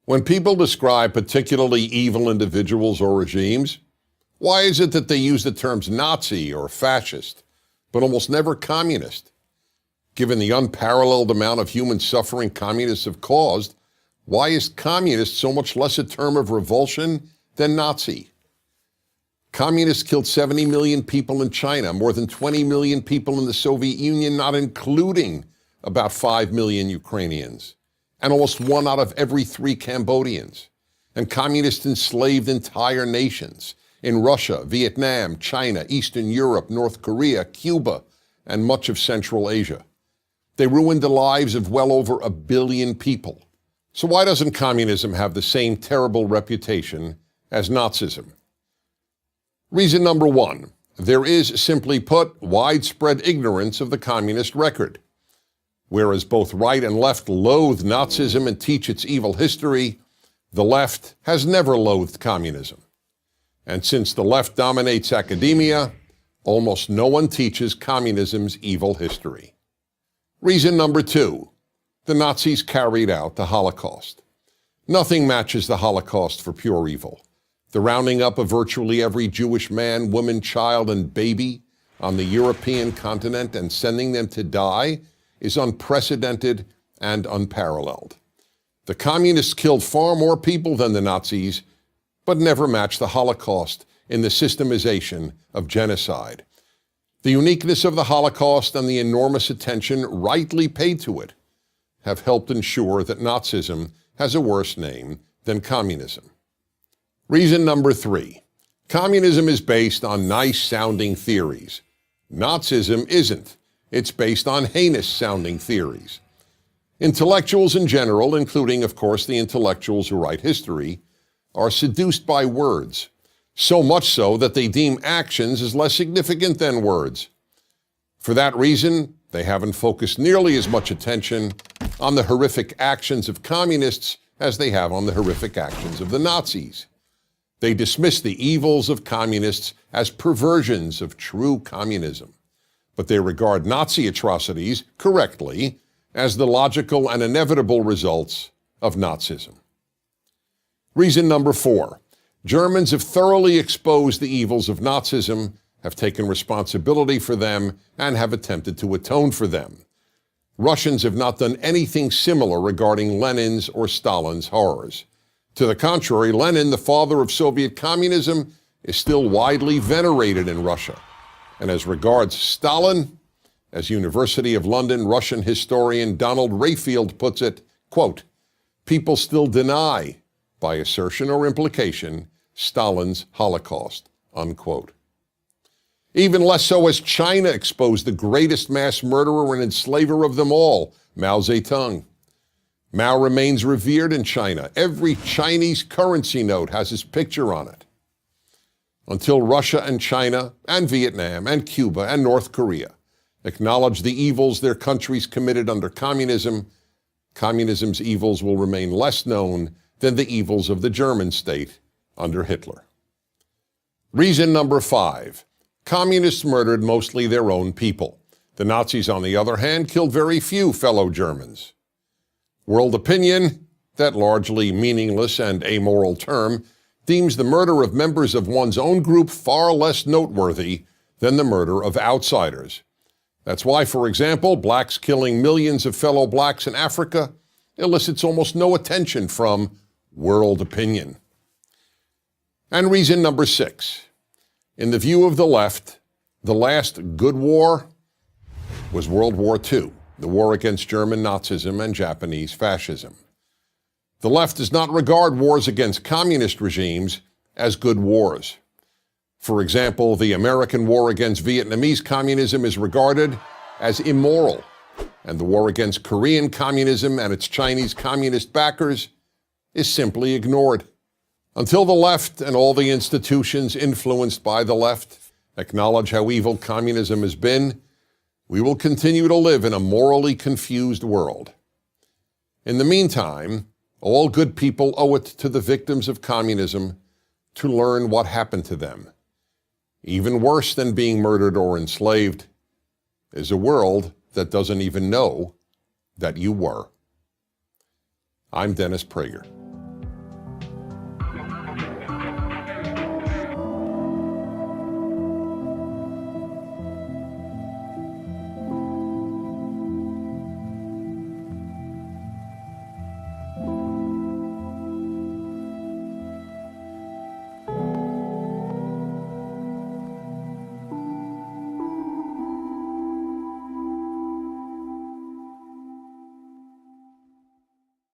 When people describe particularly evil individuals or regimes, why is it that they use the terms Nazi or fascist, but almost never communist? Given the unparalleled amount of human suffering communists have caused, why is communist so much less a term of revulsion than Nazi? Communists killed 70 million people in China, more than 20 million people in the Soviet Union, not including about 5 million Ukrainians, and almost 1 out of every 3 Cambodians. And communists enslaved entire nations in Russia, Vietnam, China, Eastern Europe, North Korea, Cuba, and much of Central Asia. They ruined the lives of well over 1 billion people. So why doesn't communism have the same terrible reputation as Nazism? Reason number 1, there is, simply put, widespread ignorance of the communist record. Whereas both right and left loathe Nazism and teach its evil history, the left has never loathed communism. And since the left dominates academia, almost no one teaches communism's evil history. Reason number 2, the Nazis carried out the Holocaust. Nothing matches the Holocaust for pure evil. The rounding up of virtually every Jewish man, woman, child, and baby on the European continent and sending them to die is unprecedented and unparalleled. The communists killed far more people than the Nazis, but never matched the Holocaust in the systemization of genocide. The uniqueness of the Holocaust and the enormous attention rightly paid to it have helped ensure that Nazism has a worse name than communism. Reason number 3, communism is based on nice-sounding theories. Nazism isn't. It's based on heinous-sounding theories. Intellectuals in general, including, of course, the intellectuals who write history, are seduced by words, so much so that they deem actions as less significant than words. For that reason, they haven't focused nearly as much attention on the horrific actions of communists as they have on the horrific actions of the Nazis. They dismiss the evils of communists as perversions of true communism, but they regard Nazi atrocities, correctly, as the logical and inevitable results of Nazism. Reason number 4, Germans have thoroughly exposed the evils of Nazism, have taken responsibility for them, and have attempted to atone for them. Russians have not done anything similar regarding Lenin's or Stalin's horrors. To the contrary, Lenin, the father of Soviet communism, is still widely venerated in Russia. And as regards Stalin, as University of London Russian historian Donald Rayfield puts it, quote, people still deny, by assertion or implication, Stalin's Holocaust, unquote. Even less so as China exposed the greatest mass murderer and enslaver of them all, Mao Zedong. Mao remains revered in China. Every Chinese currency note has his picture on it. Until Russia and China and Vietnam and Cuba and North Korea acknowledge the evils their countries committed under communism, communism's evils will remain less known than the evils of the German state under Hitler. Reason number 5, communists murdered mostly their own people. The Nazis, on the other hand, killed very few fellow Germans. World opinion, that largely meaningless and amoral term, deems the murder of members of one's own group far less noteworthy than the murder of outsiders. That's why, for example, blacks killing millions of fellow blacks in Africa elicits almost no attention from world opinion. And reason number 6, in the view of the left, the last good war was World War II, the war against German Nazism and Japanese fascism. The left does not regard wars against communist regimes as good wars. For example, the American war against Vietnamese communism is regarded as immoral, and the war against Korean communism and its Chinese communist backers is simply ignored. Until the left and all the institutions influenced by the left acknowledge how evil communism has been, we will continue to live in a morally confused world. In the meantime, all good people owe it to the victims of communism to learn what happened to them. Even worse than being murdered or enslaved is a world that doesn't even know that you were. I'm Dennis Prager.